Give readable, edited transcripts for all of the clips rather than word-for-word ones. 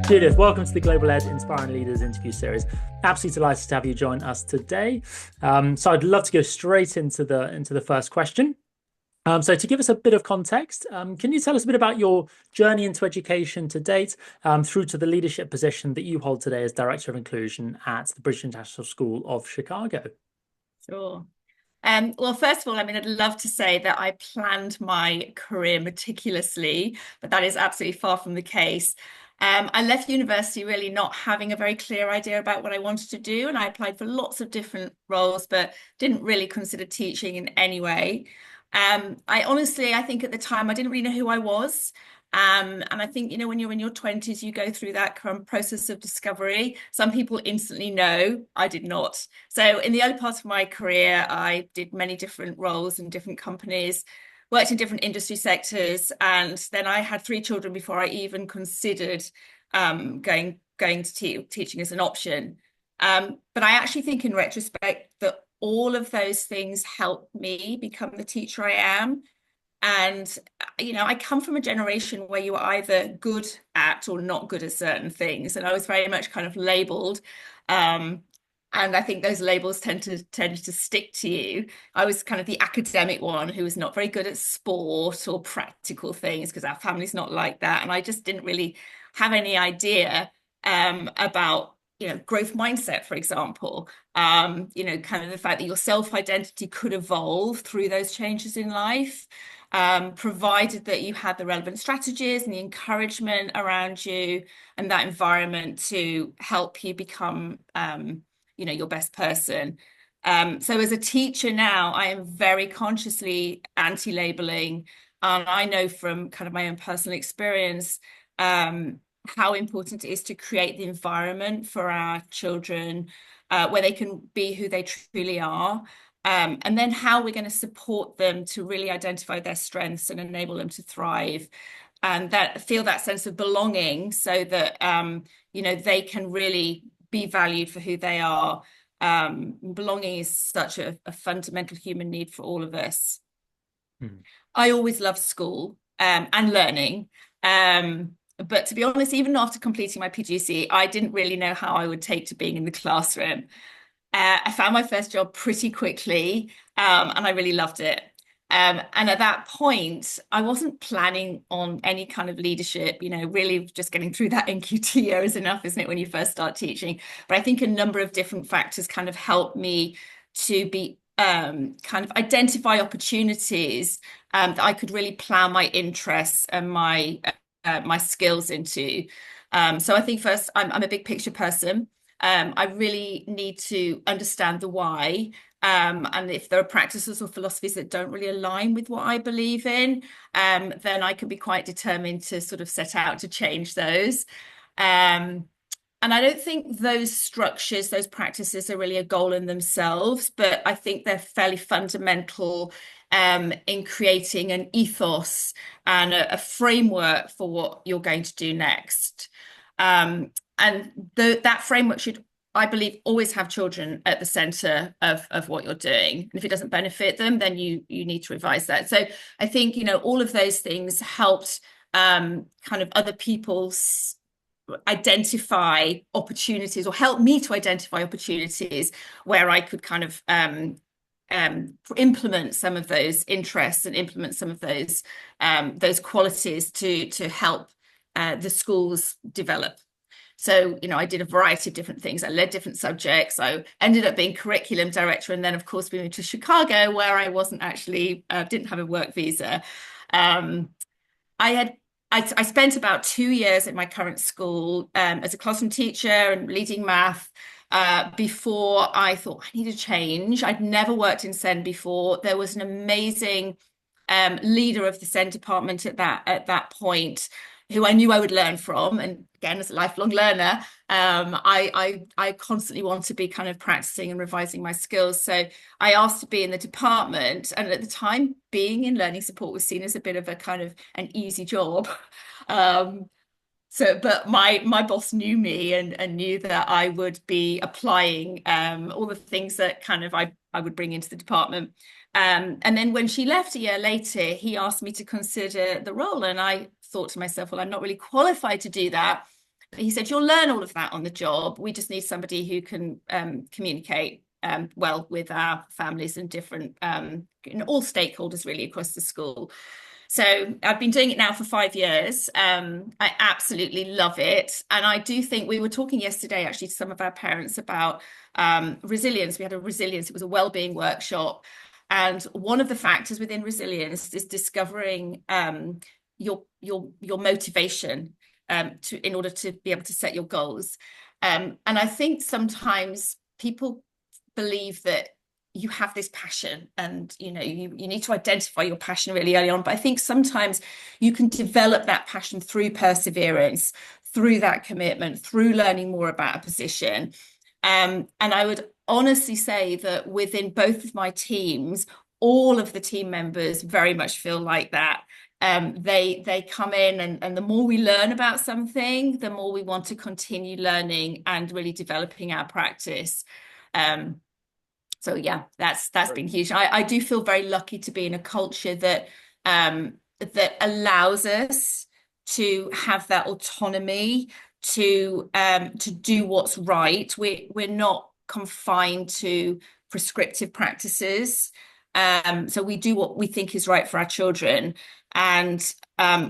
Judith, welcome to the Global Ed Inspiring Leaders interview series. Absolutely delighted to have you join us today. So I'd love to go straight into the first question. So to give us a bit of context, can you tell us a bit about your journey into education to date, through to the leadership position that you hold today as Director of Inclusion at the British International School of Chicago? Sure. Well, first of all, I'd love to say that I planned my career meticulously, but that is absolutely far from the case. I left university really not having a very clear idea about what I wanted to do, and I applied for lots of different roles, but didn't really consider teaching in any way. I think at the time I didn't really know who I was. And I think, when you're in your 20s, you go through that kind of process of discovery. Some people instantly know, I did not. So in the early part of my career, I did many different roles in different companies, worked in different industry sectors, and then I had 3 children before I even considered going to teaching as an option. But I actually think in retrospect that all of those things helped me become the teacher I am. And, I come from a generation where you were either good at or not good at certain things. And I was very much kind of labeled. And I think those labels tend to stick to you. I was kind of the academic one who was not very good at sport or practical things because our family's not like that. And I just didn't really have any idea about growth mindset, for example, kind of the fact that your self-identity could evolve through those changes in life, provided that you had the relevant strategies and the encouragement around you and that environment to help you become, your best person. So as a teacher now, I am very consciously anti-labeling. And I know from kind of my own personal experience, how important it is to create the environment for our children where they can be who they truly are. And then how we're going to support them to really identify their strengths and enable them to thrive and feel that sense of belonging so that, they can really be valued for who they are. Belonging is such a fundamental human need for all of us. Hmm. I always loved school and learning. But to be honest, even after completing my PGCE, I didn't really know how I would take to being in the classroom. I found my first job pretty quickly, and I really loved it. And at that point, I wasn't planning on any kind of leadership, really just getting through that NQT year is enough, isn't it, when you first start teaching? But I think a number of different factors kind of helped me to be kind of identify opportunities that I could really plan my interests and my skills into. So I think first, I'm a big picture person. I really need to understand the why. And if there are practices or philosophies that don't really align with what I believe in, then I can be quite determined to sort of set out to change those. And I don't think those structures, those practices are really a goal in themselves, but I think they're fairly fundamental in creating an ethos and a framework for what you're going to do next. And that framework should, I believe, always have children at the center of what you're doing. And if it doesn't benefit them, then you need to revise that. So I think, all of those things helped kind of other people's identify opportunities or help me to identify opportunities where I could kind of implement some of those interests and implement some of those qualities to help the schools develop. So, I did a variety of different things. I led different subjects. I ended up being curriculum director. And then, of course, we moved to Chicago, where I wasn't actually, didn't have a work visa. I spent about 2 years at my current school as a classroom teacher and leading math before I thought I need a change. I'd never worked in SEND before. There was an amazing leader of the SEND department at that point who I knew I would learn from. And again, as a lifelong learner, I constantly want to be kind of practicing and revising my skills. So I asked to be in the department. And at the time, being in learning support was seen as a bit of a kind of an easy job. But my boss knew me and knew that I would be applying all the things that kind of I would bring into the department. And then when she left a year later, he asked me to consider the role. And I thought to myself, well, I'm not really qualified to do that. He said, you'll learn all of that on the job. We just need somebody who can communicate well with our families and different, all stakeholders really across the school. So I've been doing it now for 5 years. I absolutely love it. And I do think we were talking yesterday actually to some of our parents about resilience. We had it was a wellbeing workshop. And one of the factors within resilience is discovering your motivation in order to be able to set your goals. And I think sometimes people believe that you have this passion and you need to identify your passion really early on, but I think sometimes you can develop that passion through perseverance, through that commitment, through learning more about a position. And I would honestly say that within both of my teams, all of the team members very much feel like that. They come in and the more we learn about something, the more we want to continue learning and really developing our practice. So yeah, that's been huge. I do feel very lucky to be in a culture that that allows us to have that autonomy to do what's right. We're not confined to prescriptive practices. So we do what we think is right for our children, and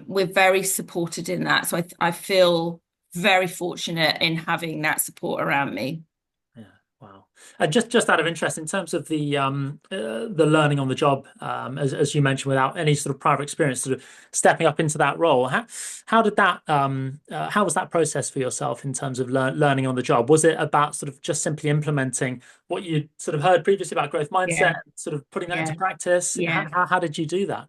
we're very supported in that. So I feel very fortunate in having that support around me. Yeah, wow. And just out of interest, in terms of the learning on the job, as you mentioned, without any sort of prior experience, sort of stepping up into that role, how did that how was that process for yourself in terms of learning on the job? Was it about sort of just simply implementing what you sort of heard previously about growth mindset, Yeah, sort of putting that yeah, into practice? yeah. How did you do that?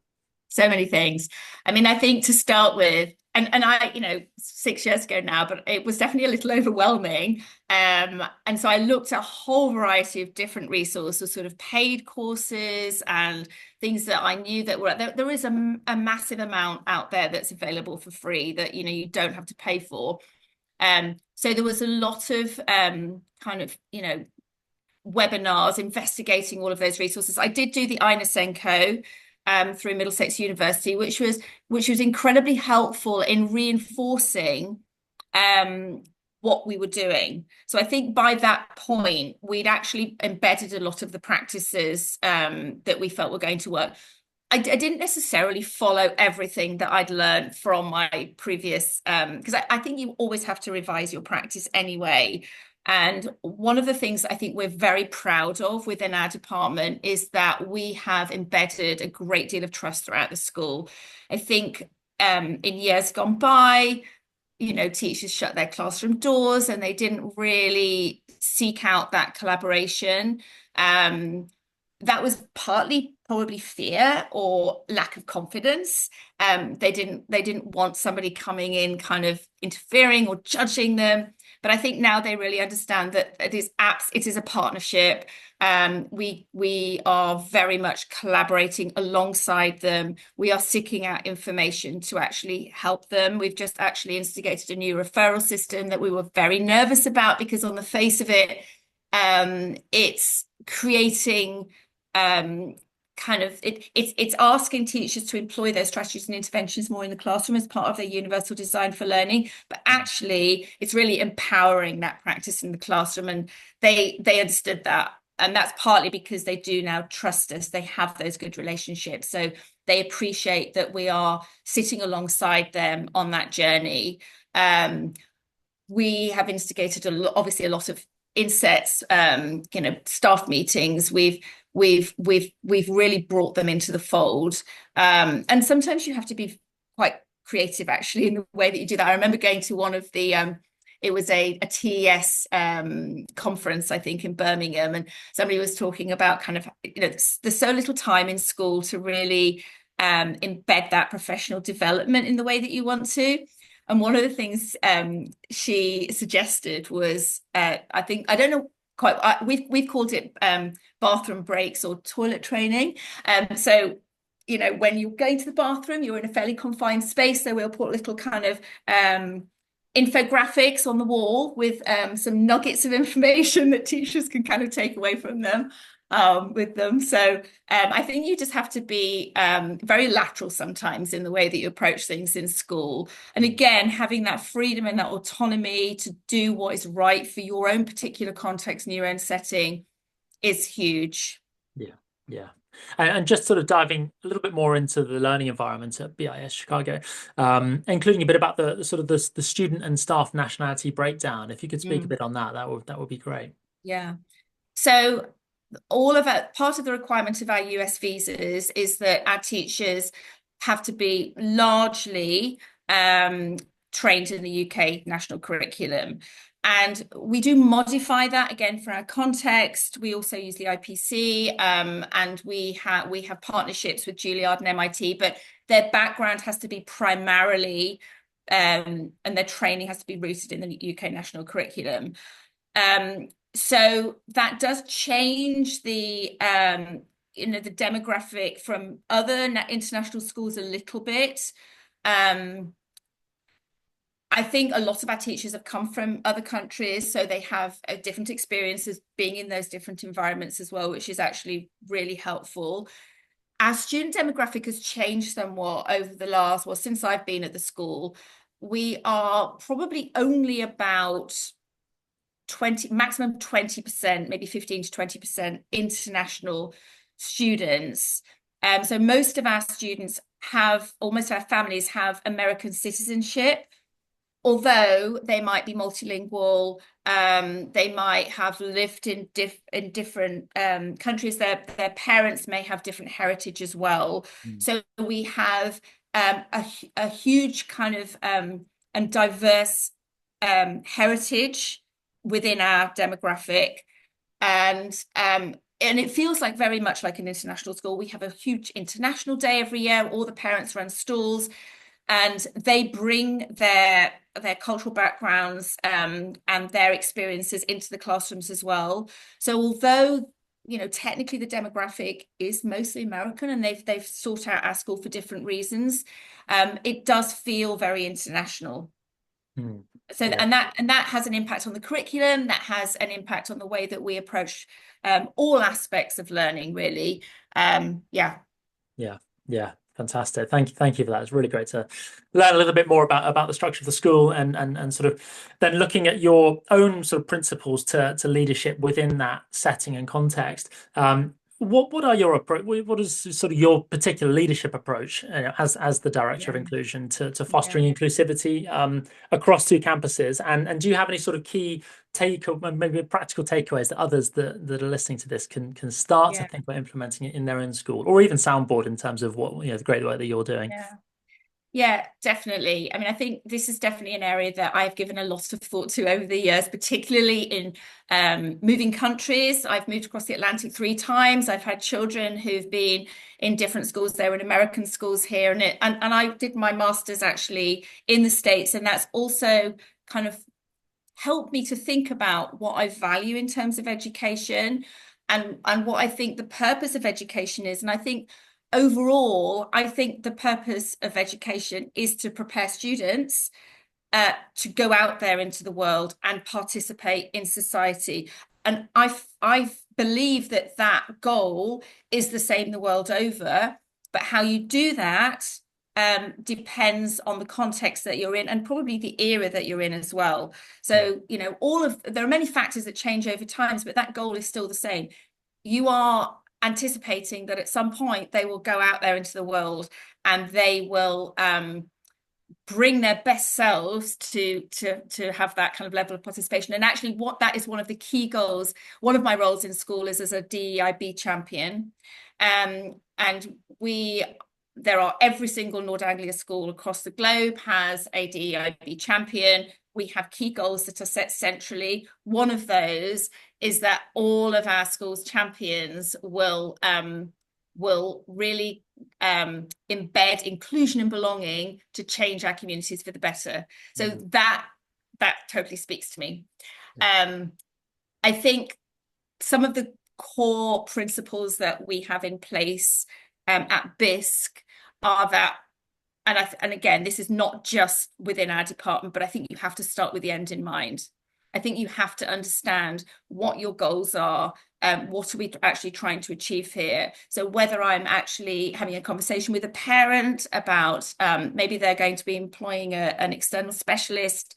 So many things. I mean, I think to start with, and I, 6 years ago now, but it was definitely a little overwhelming. And so I looked at a whole variety of different resources, sort of paid courses and things that I knew that were there is a massive amount out there that's available for free that you don't have to pay for. So there was a lot of kind of webinars investigating all of those resources. I did do the Ina Senko through Middlesex University, which was incredibly helpful in reinforcing what we were doing. So I think by that point, we'd actually embedded a lot of the practices that we felt were going to work. I didn't necessarily follow everything that I'd learned from my previous, because I think you always have to revise your practice anyway. And one of the things I think we're very proud of within our department is that we have embedded a great deal of trust throughout the school. I think in years gone by, teachers shut their classroom doors and they didn't really seek out that collaboration. That was partly probably fear or lack of confidence. They didn't want somebody coming in kind of interfering or judging them. But I think now they really understand that it is a partnership. We are very much collaborating alongside them. We are seeking out information to actually help them. We've just actually instigated a new referral system that we were very nervous about because on the face of it, it's creating it's asking teachers to employ their strategies and interventions more in the classroom as part of their universal design for learning, but actually it's really empowering that practice in the classroom, and they understood that, and that's partly because they do now trust us. They have those good relationships, so they appreciate that we are sitting alongside them on that journey. We have instigated obviously a lot of insets, staff meetings. We've really brought them into the fold. And sometimes you have to be quite creative actually in the way that you do that. I remember going to one of the it was a TES conference, I think, in Birmingham, and somebody was talking about kind of, there's so little time in school to really embed that professional development in the way that you want to. And one of the things she suggested was, I don't know quite, we've called it bathroom breaks or toilet training. So, when you're going to the bathroom, you're in a fairly confined space. So we'll put little kind of infographics on the wall with some nuggets of information that teachers can kind of take away from them. with them. So I think you just have to be very lateral sometimes in the way that you approach things in school. And again, having that freedom and that autonomy to do what is right for your own particular context and your own setting is huge. Yeah, yeah. And just sort of diving a little bit more into the learning environment at BIS Chicago, including a bit about the sort of the student and staff nationality breakdown. If you could speak a bit on that, that would be great. Yeah. So all of it, part of the requirement of our US visas is that our teachers have to be largely trained in the UK national curriculum. And we do modify that again for our context. We also use the IPC, and we have partnerships with Juilliard and MIT, but their background has to be primarily, and their training has to be rooted in the UK national curriculum. So that does change the the demographic from other international schools a little bit. I think a lot of our teachers have come from other countries, so they have different experiences being in those different environments as well, which is actually really helpful. Our student demographic has changed somewhat over the last, well, since I've been at the school. We are probably only about 20, maximum 20%, maybe 15 to 20% international students. So most of our students have, almost our families have American citizenship, although they might be multilingual, they might have lived in different countries. Their parents may have different heritage as well. So we have a huge kind of and diverse heritage within our demographic, and it feels like very much like an international school. We have a huge international day every year. All the parents run stalls, and they bring their cultural backgrounds and their experiences into the classrooms as well. So although technically the demographic is mostly American, and they've sought out our school for different reasons, it does feel very international. So Yeah. and that has an impact on the curriculum, that has an impact on the way that we approach all aspects of learning, really. Yeah. Yeah. Fantastic. Thank you for that. It's really great to learn a little bit more about the structure of the school, and sort of then looking at your own sort of principles to leadership within that setting and context. What are your approach? What is sort of your particular leadership approach, as the director of inclusion to fostering inclusivity across two campuses? And do you have any sort of key maybe practical takeaways that others that are listening to this can start to think about implementing it in their own school, or even soundboard in terms of what the great work that you're doing? Yeah, definitely. I mean, I think this is definitely an area that I've given a lot of thought to over the years, particularly in moving countries. I've moved across the Atlantic 3 times. I've had children who've been in different schools. They were in American schools here, and I did my master's actually in the States, and that's also kind of helped me to think about what I value in terms of education, and what I think the purpose of education is. And I think overall, I think the purpose of education is to prepare students to go out there into the world and participate in society. And I believe that goal is the same the world over, but how you do that depends on the context that you're in, and probably the era that you're in as well. So, there are many factors that change over time, but that goal is still the same. You are anticipating that at some point they will go out there into the world, and they will bring their best selves to have that kind of level of participation. And actually, what that is one of the key goals. One of my roles in school is as a DEIB champion, and every single Nord Anglia school across the globe has a DEIB champion. We have key goals that are set centrally. One of those is that all of our schools' champions will really embed inclusion and belonging to change our communities for the better. So that totally speaks to me. I think some of the core principles that we have in place at BISC are that, and again, this is not just within our department, but I think you have to start with the end in mind. I think you have to understand what your goals are what are we actually trying to achieve here? So whether I'm actually having a conversation with a parent about maybe they're going to be employing an external specialist,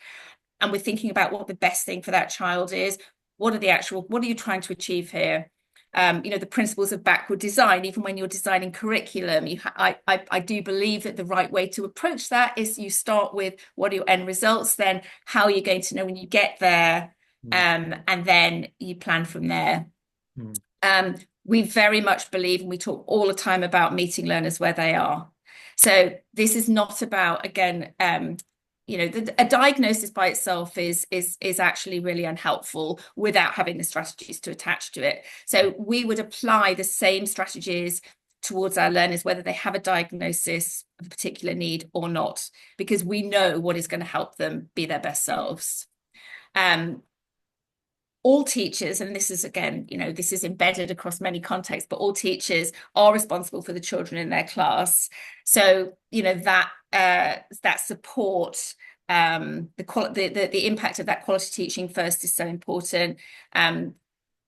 and we're thinking about what the best thing for that child is. What are you trying to achieve here? The principles of backward design, even when you're designing curriculum, I do believe that the right way to approach that is you start with what are your end results, then how are you going to know when you get there, and then you plan from there. We very much believe, and we talk all the time about meeting learners where they are. So this is not about, again, a diagnosis by itself is actually really unhelpful without having the strategies to attach to it. So we would apply the same strategies towards our learners, whether they have a diagnosis of a particular need or not, because we know what is going to help them be their best selves. All teachers, and this is, again, this is embedded across many contexts, but all teachers are responsible for the children in their class. So, that support, the impact of that quality teaching first is so important.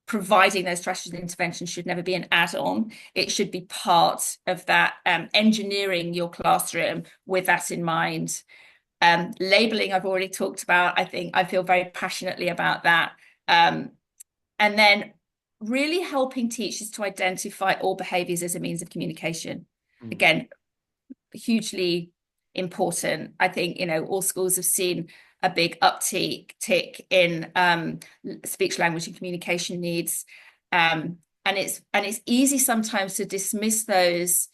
Providing those strategies and interventions should never be an add-on. It should be part of that, engineering your classroom with that in mind. Labeling, I've already talked about. I feel very passionately about that. And then really helping teachers to identify all behaviours as a means of communication. Again, hugely important. I think, all schools have seen a big uptick in speech, language and communication needs. And it's easy sometimes to dismiss those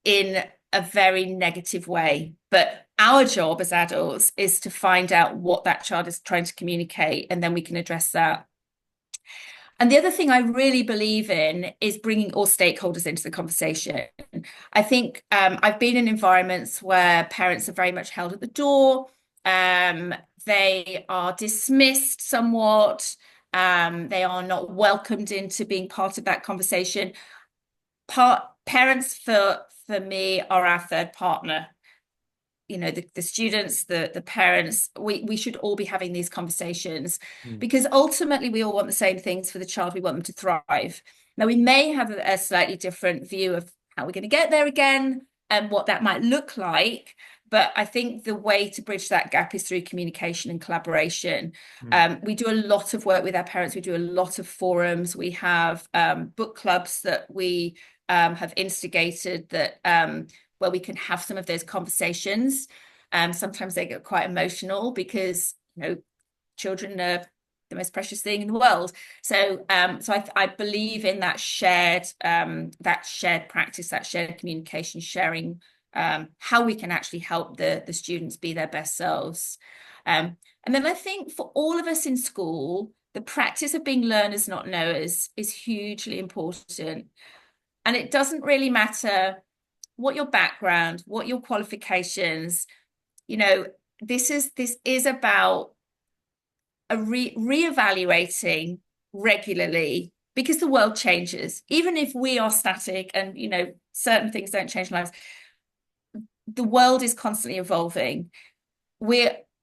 in a very negative way. But our job as adults is to find out what that child is trying to communicate, and then we can address that. And the other thing I really believe in is bringing all stakeholders into the conversation. I think I've been in environments where parents are very much held at the door. They are dismissed somewhat. They are not welcomed into being part of that conversation. Parents for me are our third partner. The students, the parents, we should all be having these conversations because ultimately we all want the same things for the child. We want them to thrive. Now, we may have a slightly different view of how we're going to get there again and what that might look like. But I think the way to bridge that gap is through communication and collaboration. We do a lot of work with our parents. We do a lot of forums. We have book clubs that we have instigated that where we can have some of those conversations. Sometimes they get quite emotional because, children are the most precious thing in the world. So I believe in that shared practice, that shared communication, sharing how we can actually help the students be their best selves. And then I think for all of us in school, the practice of being learners, not knowers, is hugely important. And it doesn't really matter what your background, what your qualifications, this is about a reevaluating regularly, because the world changes. Even if we are static and, certain things don't change in lives, the world is constantly evolving.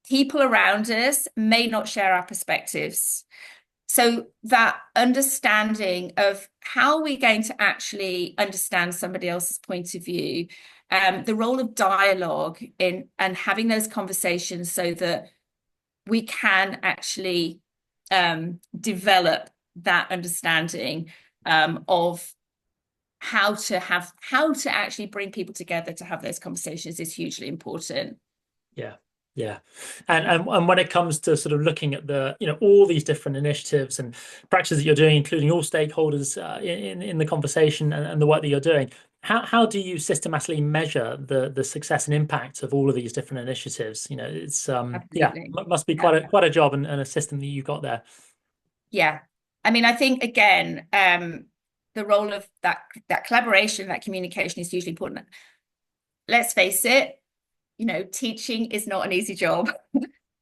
People around us may not share our perspectives. So that understanding of how we're going to actually understand somebody else's point of view, the role of dialogue and having those conversations so that we can actually develop that understanding of how to actually bring people together to have those conversations is hugely important. Yeah. And when it comes to sort of looking at the, all these different initiatives and practices that you're doing, including all stakeholders in the conversation and the work that you're doing, how do you systematically measure the success and impact of all of these different initiatives? It's must be quite a job and a system that you've got there. Yeah. I mean, I think again, the role of that collaboration, that communication is hugely important. Let's face it, teaching is not an easy job.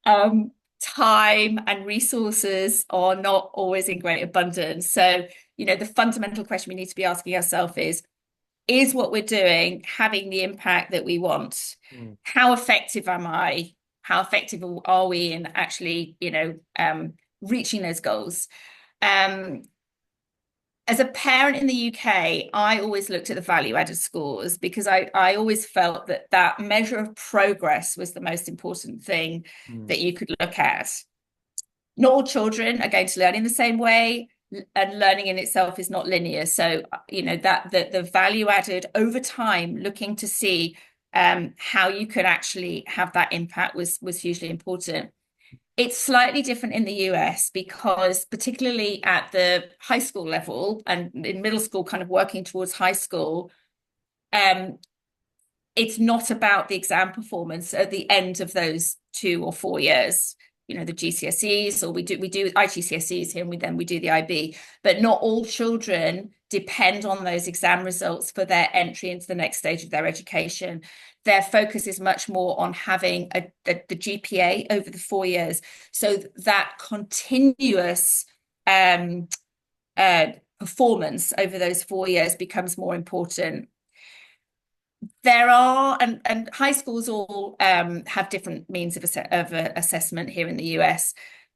Time and resources are not always in great abundance. So, the fundamental question we need to be asking ourselves is what we're doing having the impact that we want? How effective am I? How effective are we in actually, reaching those goals? As a parent in the UK, I always looked at the value-added scores because I always felt that that measure of progress was the most important thing that you could look at. Not all children are going to learn in the same way, and learning in itself is not linear. So, that the value added over time, looking to see how you could actually have that impact was hugely important. It's slightly different in the US because particularly at the high school level and in middle school, kind of working towards high school, it's not about the exam performance at the end of those 2 or 4 years. The GCSEs, or we do IGCSEs here, and then we do the IB, but not all children depend on those exam results for their entry into the next stage of their education. Their focus is much more on having the GPA over the 4 years, so that continuous performance over those 4 years becomes more important. There are, and high schools all have different means of assessment here in the US,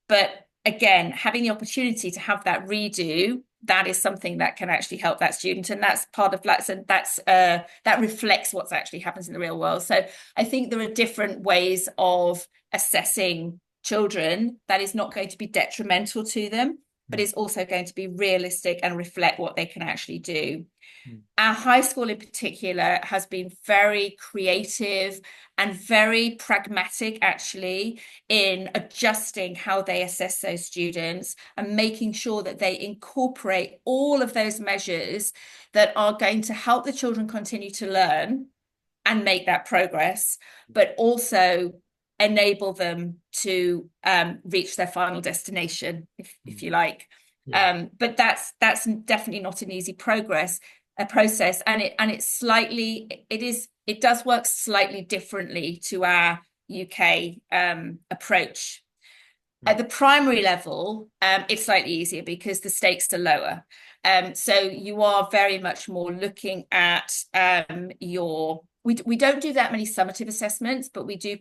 but again, having the opportunity to have that redo, that is something that can actually help that student, and that's part of that reflects what's actually happens in the real world. So I think there are different ways of assessing children that is not going to be detrimental to them, but is also going to be realistic and reflect what they can actually do. Our high school in particular has been very creative and very pragmatic, actually, in adjusting how they assess those students and making sure that they incorporate all of those measures that are going to help the children continue to learn and make that progress, but also enable them to reach their final destination, if you like. Yeah. But that's definitely not an easy process, and it does work slightly differently to our UK approach. At the primary level, it's slightly easier because the stakes are lower. So you are very much more looking at we don't do that many summative assessments, but we do.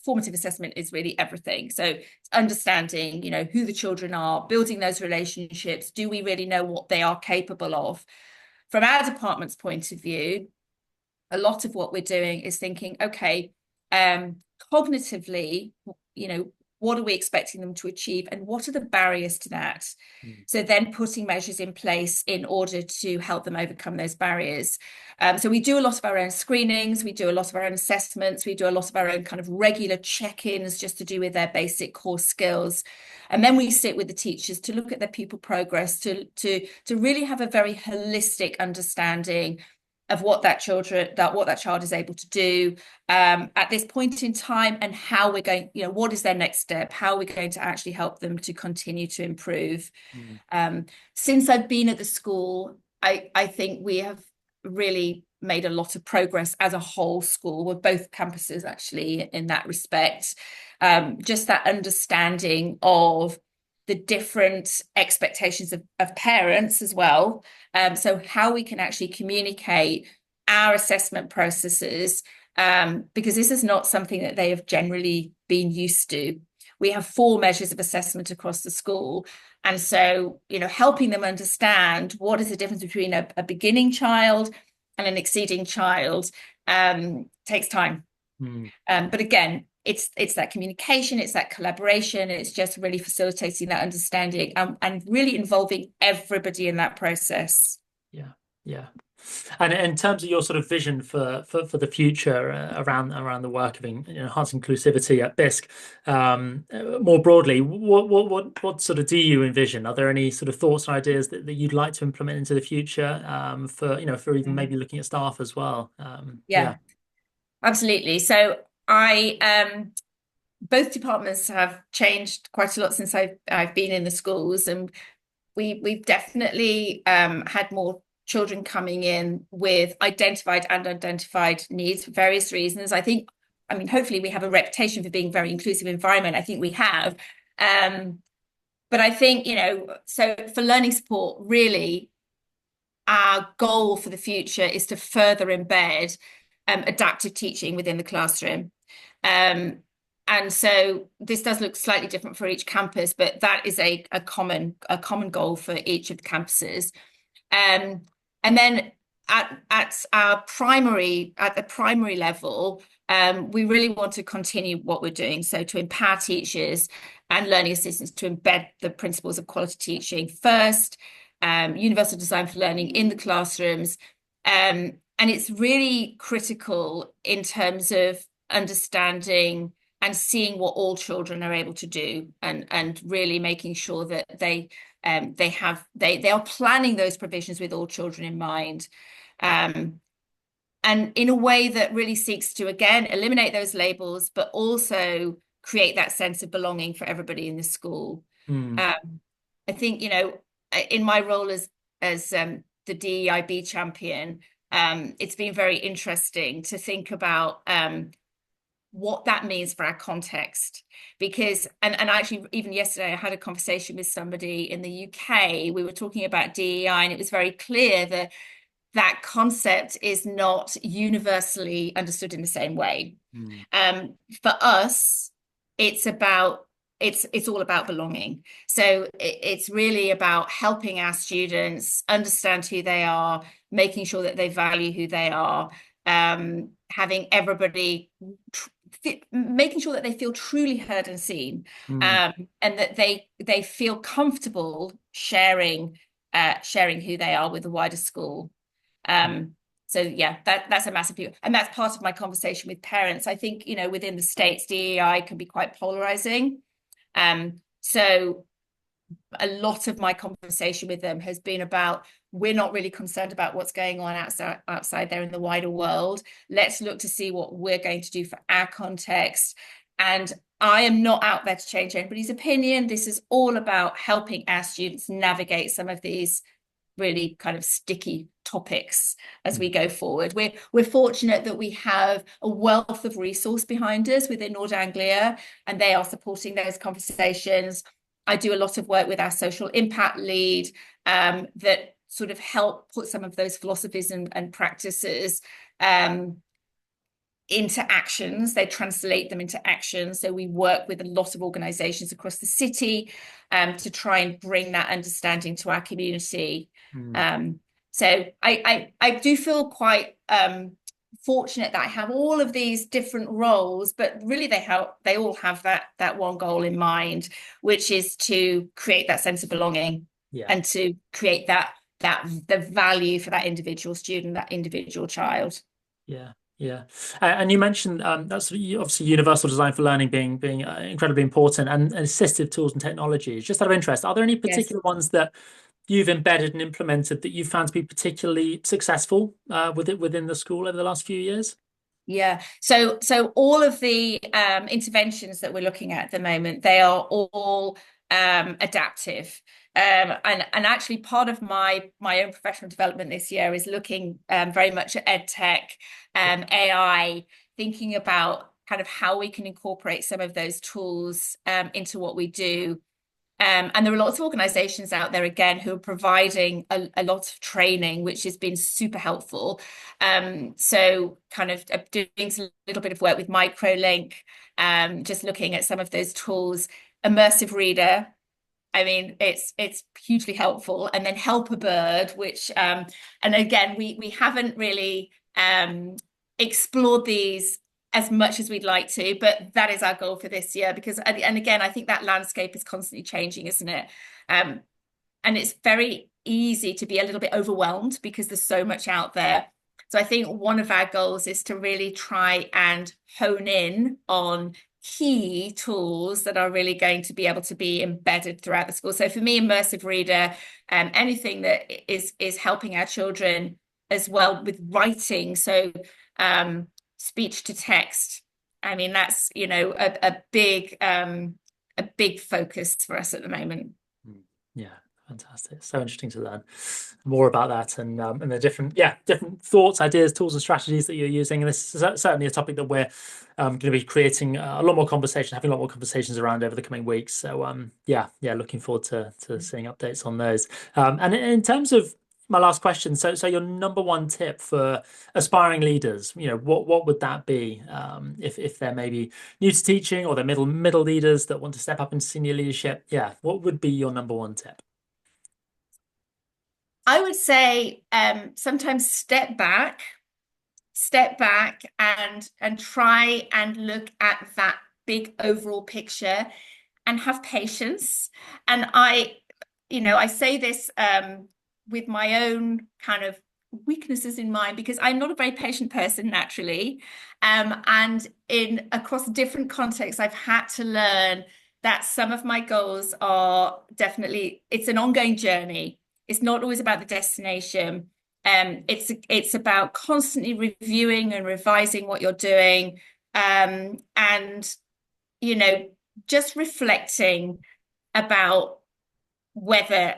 Formative assessment is really everything. So it's understanding, who the children are, building those relationships. Do we really know what they are capable of? From our department's point of view, a lot of what we're doing is thinking, okay, cognitively, what are we expecting them to achieve, and what are the barriers to that? So then putting measures in place in order to help them overcome those barriers. So we do a lot of our own screenings, we do a lot of our own assessments, we do a lot of our own kind of regular check-ins just to do with their basic core skills. And then we sit with the teachers to look at their pupil progress, to really have a very holistic understanding of what that child is able to do at this point in time, and how we're going, what is their next step, how we're going to actually help them to continue to improve. Since I've been at the school, I think we have really made a lot of progress as a whole school, with both campuses actually in that respect. Just that understanding of the different expectations of parents as well. So how we can actually communicate our assessment processes, because this is not something that they have generally been used to. We have 4 measures of assessment across the school. And so, helping them understand what is the difference between a beginning child and an exceeding child takes time. But again, it's that communication, it's that collaboration, it's just really facilitating that understanding and really involving everybody in that process. Yeah. And in terms of your sort of vision for the future around the work of enhancing inclusivity at BISC, more broadly, what sort of do you envision? Are there any sort of thoughts and ideas that you'd like to implement into the future for even maybe looking at staff as well? Yeah, absolutely. So both departments have changed quite a lot since I've been in the schools, and we've definitely had more children coming in with identified and unidentified needs for various reasons. Hopefully we have a reputation for being a very inclusive environment. I think we have. But I think, so for learning support, really, our goal for the future is to further embed adaptive teaching within the classroom. And so this does look slightly different for each campus, but that is a common goal for each of the campuses. And then at the primary level, we really want to continue what we're doing. So to empower teachers and learning assistants to embed the principles of quality teaching first, universal design for learning in the classrooms. And it's really critical in terms of understanding and seeing what all children are able to do, and really making sure that they are planning those provisions with all children in mind, and in a way that really seeks to, again, eliminate those labels, but also create that sense of belonging for everybody in the school. Mm. I think, in my role as the DEIB champion, it's been very interesting to think about what that means for our context, because and actually even yesterday I had a conversation with somebody in the UK. We were talking about DEI, and it was very clear that that concept is not universally understood in the same way. For us, it's all about belonging. So it's really about helping our students understand who they are, making sure that they value who they are, having everybody, making sure that they feel truly heard and seen, and that they feel comfortable sharing who they are with the wider school. So yeah, that's a massive deal. And that's part of my conversation with parents. I think, within the States, DEI can be quite polarizing. So a lot of my conversation with them has been about, we're not really concerned about what's going on outside there in the wider world. Let's look to see what we're going to do for our context. And I am not out there to change anybody's opinion. This is all about helping our students navigate some of these really kind of sticky topics as we go forward. We're fortunate that we have a wealth of resource behind us within Nord Anglia, and they are supporting those conversations. I do a lot of work with our social impact lead, that sort of help put some of those philosophies and practices into actions. They translate them into actions. So we work with a lot of organizations across the city to try and bring that understanding to our community. So I do feel quite fortunate that I have all of these different roles, but really they all have that one goal in mind, which is to create that sense of belonging, and to create the value for that individual student, that individual child. Yeah. And you mentioned that's obviously universal design for learning being incredibly important, and assistive tools and technologies. Just out of interest, are there any particular ones that you've embedded and implemented that you found to be particularly successful within the school over the last few years? Yeah. So all of the interventions that we're looking at the moment, they are all adaptive. And actually part of my own professional development this year is looking very much at ed tech, AI, thinking about kind of how we can incorporate some of those tools into what we do. And there are lots of organizations out there, again, who are providing a lot of training, which has been super helpful. So kind of doing a little bit of work with Microlink, just looking at some of those tools. Immersive Reader, I mean, it's hugely helpful. And then Help a Bird, which, and again, we haven't really explored these as much as we'd like to, but that is our goal for this year, because, and again, I think that landscape is constantly changing, isn't it? And it's very easy to be a little bit overwhelmed because there's so much out there. So I think one of our goals is to really try and hone in on key tools that are really going to be able to be embedded throughout the school. So for me, Immersive Reader, anything that is helping our children as well with writing. So speech to text. I mean, that's, a big focus for us at the moment. Yeah, fantastic. So interesting to learn more about that, and the different thoughts, ideas, tools, and strategies that you're using. And this is certainly a topic that we're going to be creating a lot more conversation, having a lot more conversations around over the coming weeks. So looking forward to seeing updates on those. And in terms of my last question, so your number one tip for aspiring leaders, what would that be, if they're maybe new to teaching, or they're middle leaders that want to step up into senior leadership? Yeah, what would be your number one tip? I would say sometimes step back and try and look at that big overall picture and have patience. And I say this with my own kind of weaknesses in mind because I'm not a very patient person naturally. And in across different contexts, I've had to learn that some of my goals are definitely, it's an ongoing journey. It's not always about the destination. It's about constantly reviewing and revising what you're doing, and just reflecting about whether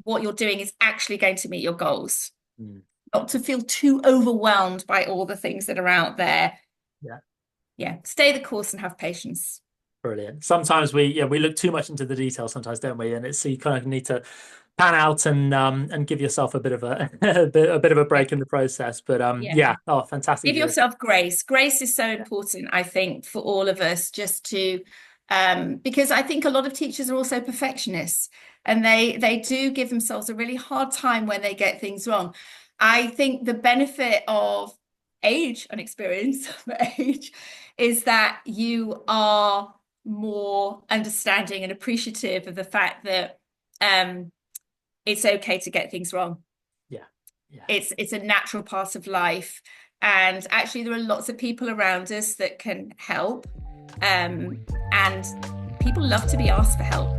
what you're doing is actually going to meet your goals. Mm. Not to feel too overwhelmed by all the things that are out there. Yeah. Yeah, stay the course and have patience. Brilliant. Sometimes we look too much into the details sometimes, don't we? And it's, so you kind of need to pan out and give yourself a bit of a a bit of a Yeah, break in the process. But yeah. yeah, oh, fantastic, Give Judith. yourself grace. Grace is so important, I think, for all of us, just to because I think a lot of teachers are also perfectionists, and they do give themselves a really hard time when they get things wrong. I think the benefit of age and experience of age is that you are more understanding and appreciative of the fact that it's okay to get things wrong. Yeah, yeah, It's a natural part of life. And actually, there are lots of people around us that can help. And people love to be asked for help.